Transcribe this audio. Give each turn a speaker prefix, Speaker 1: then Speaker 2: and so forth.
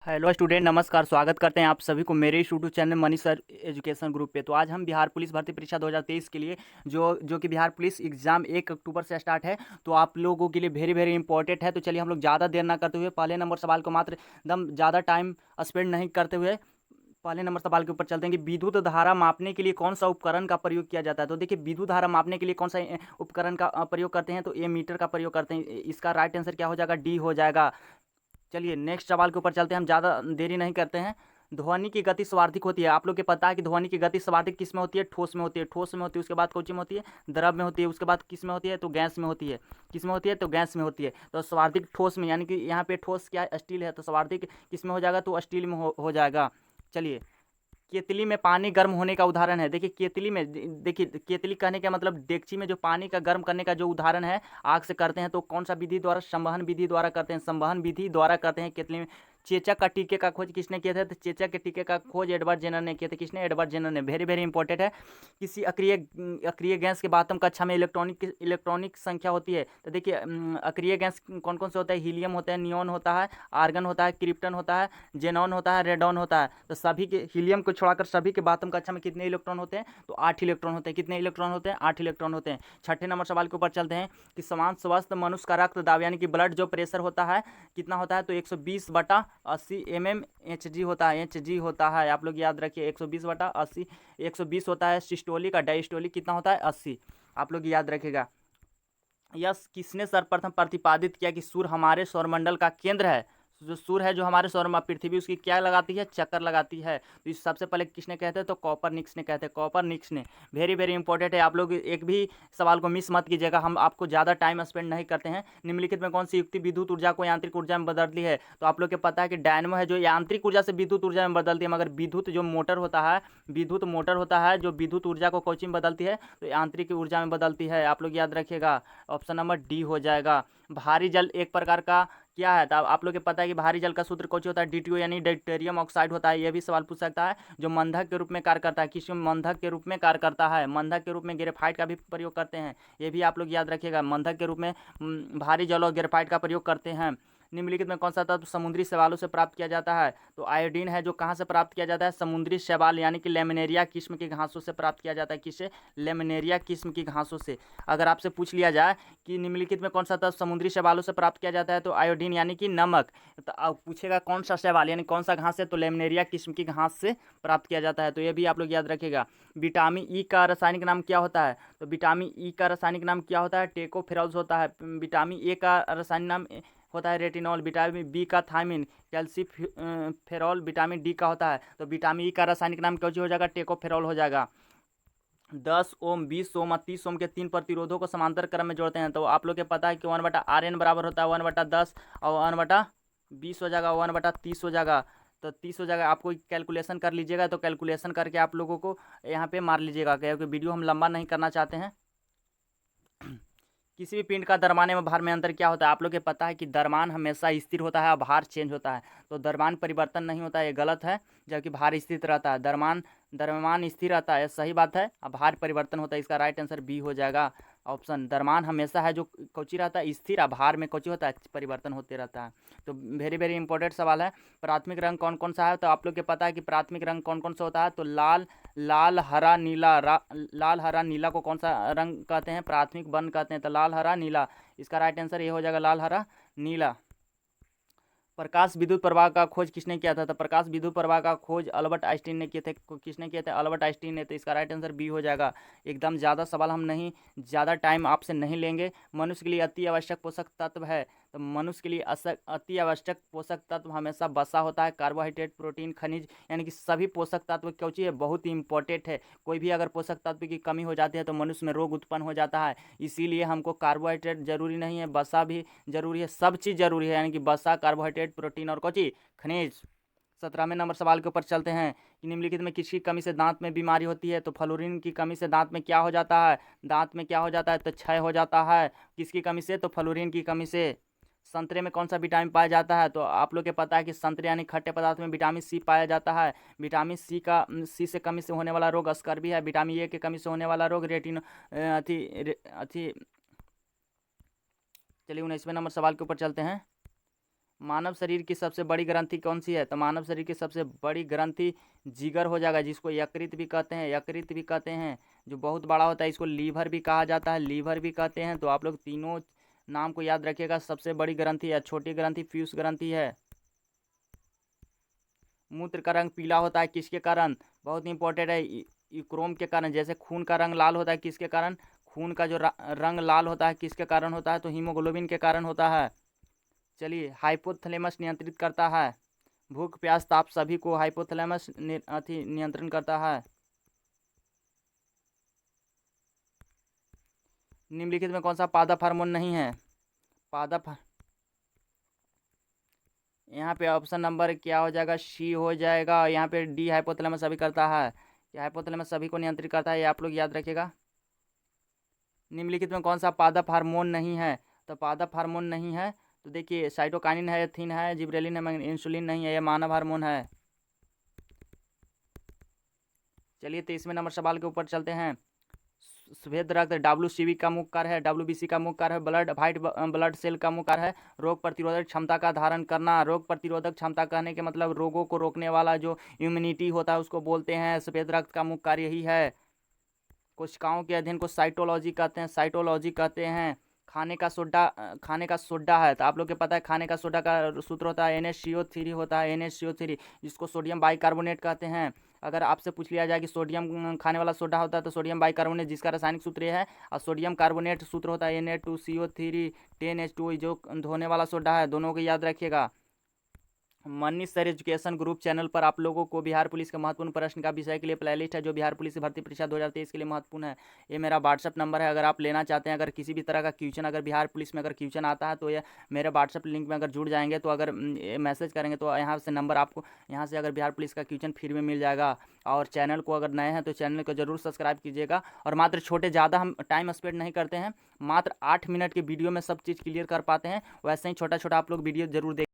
Speaker 1: Hello student, नमस्कार। स्वागत करते हैं आप सभी को मेरे इस YouTube channel money sir education group पे। तो आज हम बिहार पुलिस भर्ती परीक्षा 2023 के लिए जो कि बिहार पुलिस एग्जाम 1 अक्टूबर से स्टार्ट है, तो आप लोगों के लिए वेरी वेरी इंपॉर्टेंट है। तो चलिए हम लोग ज़्यादा देर ना करते हुए पहले नंबर सवाल को मात्र एकदम ज़्यादा टाइम स्पेंड नहीं करते हुए पहले नंबर सवाल के ऊपर चलते हैं कि विद्युत धारा मापने के लिए कौन सा उपकरण का प्रयोग किया जाता है। तो देखिए, विद्युत धारा मापने के लिए कौन सा उपकरण का प्रयोग करते हैं, तो ये मीटर का प्रयोग करते हैं। इसका राइट आंसर क्या हो जाएगा? डी हो जाएगा। चलिए नेक्स्ट सवाल के ऊपर चलते हैं, हम ज़्यादा देरी नहीं करते हैं। ध्वनि की गति सर्वाधिक होती है। आप लोग के पता है कि ध्वनि की गति सर्वाधिक किस में होती है? ठोस में होती है। ठोस में होती है, उसके बाद कौन में होती है? द्रव में होती है। उसके बाद किस में होती है? तो गैस में होती है। किस में होती है? तो गैस में होती है। तो सर्वाधिक ठोस में, यानी कि यहाँ पे ठोस क्या है? स्टील है, तो सर्वाधिक किस में हो जाएगा? तो स्टील में हो जाएगा। चलिए, केतली में पानी गर्म होने का उदाहरण है। देखिए केतली में, देखिए केतली कहने का मतलब डेगची में जो पानी का गर्म करने का जो उदाहरण है, आग से करते हैं। तो कौन सा विधि द्वारा? संवहन विधि द्वारा करते हैं। संवहन विधि द्वारा करते हैं केतली में। चेचक का टीके का खोज किसने किया था? तो चेचक के टीके का खोज एडवर्ड जेनर ने किया था। किसने? एडवर्ड जेनर ने। वेरी वेरी इंपॉर्टेंट है। किसी अक्रिय गैस के बातम कक्षा में इलेक्ट्रॉनिक संख्या होती है। तो देखिए, अक्रिय गैस कौन कौन से होता है? हीलियम होता है, नियोन होता है, आर्गन होता है, क्रिप्टन होता है, जेनॉन होता है, रेडॉन होता है। तो सभी के, हीलियम को छोड़ाकर सभी के बातम कक्षा में कितने इलेक्ट्रॉन होते हैं? तो 8 इलेक्ट्रॉन होते हैं। कितने इलेक्ट्रॉन होते हैं? 8 इलेक्ट्रॉन होते हैं। छठे नंबर सवाल के ऊपर चलते हैं कि समान स्वस्थ मनुष्य का रक्त दाब यानी कि ब्लड जो प्रेशर होता है कितना होता है? तो 120/80 mmHg होता है। HG होता है, आप लोग याद रखिए। 120/80, 120 होता है सिस्टोलिक, और डायस्टोलिक कितना होता है? 80। आप लोग याद रखिएगा। यस, किसने सर्वप्रथम प्रतिपादित किया कि सूर्य हमारे सौरमंडल का केंद्र है? जो सूर्य है, जो हमारे सौर पृथ्वी उसकी क्या लगाती है? चक्कर लगाती है। तो इस सबसे पहले किसने कहते हैं? तो कॉपरनिक्स ने कहते हैं। कॉपरनिक्स ने। वेरी वेरी इंपॉर्टेंट है। आप लोग एक भी सवाल को मिस मत कीजिएगा, हम आपको ज़्यादा टाइम स्पेंड नहीं करते हैं। निम्नलिखित में कौन सी युक्ति विद्युत ऊर्जा को यांत्रिक ऊर्जा में बदलती है? तो आप लोग को पता है कि डायनमो है जो यांत्रिक ऊर्जा से विद्युत ऊर्जा में बदलती है, मगर विद्युत जो मोटर होता है, विद्युत मोटर होता है जो विद्युत ऊर्जा को कोची में बदलती है? तो यांत्रिक ऊर्जा में बदलती है। आप लोग याद रखिएगा। ऑप्शन नंबर डी हो जाएगा। भारी जल एक प्रकार का क्या है? तो आप लोग को पता है कि भारी जल का सूत्र कौन होता है? DTO यानी ड्यूटेरियम ऑक्साइड होता है। यह भी सवाल पूछ सकता है। जो मंधक के रूप में कार्य करता है। किस मंधक के रूप में कार्य करता है? मंधक के रूप में ग्रेफाइट का भी प्रयोग करते हैं। ये भी आप लोग याद रखिएगा। मंधक के रूप में भारी जल और ग्रेफाइट का प्रयोग करते हैं। निम्नलिखित में कौन सा तत्व समुद्री शैवालों से प्राप्त किया जाता है? तो आयोडीन है, जो कहाँ से प्राप्त किया जाता है? समुद्री शैवाल यानी कि लेमिनेरिया किस्म की घासों से प्राप्त किया जाता है। किससे? लेमिनेरिया किस्म की घासों से। अगर आपसे पूछ लिया जाए कि निम्नलिखित में कौन सा तत्व समुद्री शैवालों से प्राप्त किया जाता है, तो आयोडीन यानी कि नमक। तो अब पूछेगा कौन सा शैवाल यानी कौन सा घास है, तो लेमिनेरिया किस्म की घास से प्राप्त किया जाता है। तो ये भी आप लोग याद रखिएगा। विटामिन ई का रासायनिक नाम क्या होता है? तो विटामिन ई का रासायनिक नाम क्या होता है? टेकोफेरॉल्स होता है। विटामिन ए का रासायनिक नाम होता है रेटिनॉल। विटामिन बी का थायमिन। कैल्सीफेरॉल विटामिन डी का होता है। तो विटामिन ई का रासायनिक नाम क्या हो जाएगा? टेकोफेरॉल हो जाएगा। 10 ओम, 20 ओम और 30 ओम के 3 प्रतिरोधों को समांतर क्रम में जोड़ते हैं। तो आप लोग के पता है कि 1/RN बराबर होता है 1/10 और 1/20 हो जाएगा, 1/30 हो जाएगा। तो 30 हो जाएगा। आपको कैलकुलेशन कर लीजिएगा, तो कैलकुलेशन करके आप लोगों को यहाँ पे मार लीजिएगा, क्योंकि वीडियो हम लंबा नहीं करना चाहते हैं। किसी भी पिंड का द्रव्यमान एवं भार में अंतर क्या होता है? आप लोग के पता है कि द्रव्यमान हमेशा स्थिर होता है और भार चेंज होता है। तो द्रव्यमान परिवर्तन नहीं होता है, ये गलत है। जबकि भार स्थिर रहता है। द्रव्यमान स्थिर रहता है, सही बात है, और भार परिवर्तन होता है। इसका राइट आंसर बी हो जाएगा। ऑप्शन, द्रव्यमान हमेशा है जो कोची रहता है स्थिर, और भार में कोची होता है परिवर्तन होते रहता है। तो वेरी वेरी इंपॉर्टेंट सवाल है। प्राथमिक रंग कौन कौन सा है? तो आप लोग के पता है कि प्राथमिक रंग कौन कौन सा होता है? तो लाल हरा नीला। लाल हरा नीला को कौन सा रंग कहते हैं? प्राथमिक वर्ण कहते हैं। तो लाल हरा नीला, इसका राइट आंसर ये हो जाएगा, लाल हरा नीला। प्रकाश विद्युत प्रवाह का खोज किसने किया था? तो प्रकाश विद्युत प्रवाह का खोज अल्बर्ट आइंस्टीन ने किए थे। किसने किए थे? अल्बर्ट आइंस्टीन ने। तो इसका राइट आंसर बी हो जाएगा। एकदम ज़्यादा सवाल हम नहीं, ज़्यादा टाइम आपसे नहीं लेंगे। मनुष्य के लिए अति आवश्यक पोषक तत्व है। तो मनुष्य के लिए अति आवश्यक पोषक तत्व हमेशा वसा होता है। कार्बोहाइड्रेट, प्रोटीन, खनिज, यानी कि सभी पोषक तत्व क्यों चाहिए? बहुत ही इंपॉर्टेंट है। कोई भी अगर पोषक तत्व की कमी हो जाती है तो मनुष्य में रोग उत्पन्न हो जाता है। इसीलिए हमको कार्बोहाइड्रेट जरूरी नहीं है, वसा भी जरूरी है, सब चीज़ जरूरी है, यानी कि वसा, कार्बोहाइड्रेट, प्रोटीन और कोची खनिज। 17वें नंबर सवाल के ऊपर चलते हैं कि निम्नलिखित में किसकी कमी से दांत में बीमारी होती है? तो फ्लोरीन की कमी से दांत में क्या हो जाता है? दांत में क्या हो जाता है? तो क्षय हो जाता है। किसकी कमी से? तो फ्लोरीन की कमी से। संतरे में कौन सा विटामिन पाया जाता है? तो आप लोग के पता है कि संतरे यानी खट्टे पदार्थ में विटामिन सी पाया जाता है। विटामिन सी से कमी से होने वाला रोग स्कर्वी है। विटामिन ए की कमी से होने वाला रोग रेटिनो अथी। चलिए 19वें नंबर सवाल के ऊपर चलते हैं। मानव शरीर की सबसे बड़ी ग्रंथि कौन सी है? तो मानव शरीर की सबसे बड़ी ग्रंथि जिगर हो जाएगा, जिसको यकृत भी कहते हैं, यकृत भी कहते हैं, जो बहुत बड़ा होता है। इसको लीवर भी कहा जाता है, लीवर भी कहते हैं। तो आप लोग तीनों नाम को याद रखिएगा। सबसे बड़ी ग्रंथि है, छोटी ग्रंथि फ्यूस ग्रंथि है। मूत्र का रंग पीला होता है किसके कारण? बहुत इंपॉर्टेंट है, क्रोम के कारण। जैसे खून का रंग लाल होता है किसके कारण? खून का जो रंग लाल होता है किसके कारण होता है? तो हीमोग्लोबिन के कारण होता है। चलिए, हाइपोथैलेमस नियंत्रित करता है भूख प्यास ताप सभी को। हाइपोथैलेमस नियंत्रण करता है। निम्नलिखित में कौन सा पादप हार्मोन नहीं है? पादप, यहाँ पे ऑप्शन नंबर क्या हो जाएगा? सी हो जाएगा। यहाँ पे डी हाइपोथैलेमस सभी करता है। ये हाइपोथैलेमस सभी को नियंत्रित करता है, ये आप लोग याद रखिएगा। निम्नलिखित में कौन सा पादप हार्मोन नहीं है? तो पादप हार्मोन नहीं है तो देखिए, साइटोकाइनिन है, थिन है, जिब्रेलिन है, इंसुलिन नहीं है, ये मानव हार्मोन है। चलिए 23वें नंबर सवाल के ऊपर चलते हैं। श्वेत रक्त WCB का मुख्य कार्य है, WBC का मुख्य कार्य है, ब्लड व्हाइट ब्लड सेल का मुख्य कार्य है, रोग प्रतिरोधक क्षमता का धारण करना। रोग प्रतिरोधक क्षमता कहने के मतलब रोगों को रोकने वाला जो इम्यूनिटी होता है उसको बोलते हैं। श्वेत रक्त का मुख्य कार्य यही है। कोशिकाओं के अध्ययन को साइटोलॉजी कहते हैं, साइटोलॉजी कहते हैं। खाने का सोडा है, तो आप लोग को पता है खाने का सोडा का सूत्र होता है NaCO3 होता है, NaCO3, जिसको सोडियम बाइकार्बोनेट कहते हैं। अगर आपसे पूछ लिया जाए कि सोडियम खाने वाला सोडा होता है तो सोडियम बाइकार्बोनेट, जिसका रासायनिक सूत्र यह है, और सोडियम कार्बोनेट सूत्र होता है Na2CO3 10H2O, जो धोने वाला सोडा है। दोनों को याद रखिएगा। Money sir education group channel पर आप लोगों को बिहार पुलिस के महत्वपूर्ण प्रश्न का विषय के लिए प्लेलिस्ट है, जो बिहार पुलिस भर्ती परीक्षा 2023 के लिए महत्वपूर्ण है। ये मेरा व्हाट्सअप नंबर है, अगर आप लेना चाहते हैं, अगर किसी भी तरह का क्वेश्चन, अगर बिहार पुलिस में अगर क्वेश्चन आता है तो ये मेरे व्हाट्सअप लिंक में अगर जुड़ जाएंगे, तो अगर मैसेज करेंगे तो यहाँ से नंबर आपको, यहाँ से अगर बिहार पुलिस का क्वेश्चन फ्री में मिल जाएगा। और चैनल को अगर नए हैं तो चैनल को जरूर सब्सक्राइब कीजिएगा। और मात्र छोटे, ज़्यादा हम टाइम स्पेंड नहीं करते हैं, मात्र 8 मिनट के वीडियो में सब चीज़ क्लियर कर पाते हैं। वैसे ही छोटा छोटा आप लोग वीडियो जरूर देख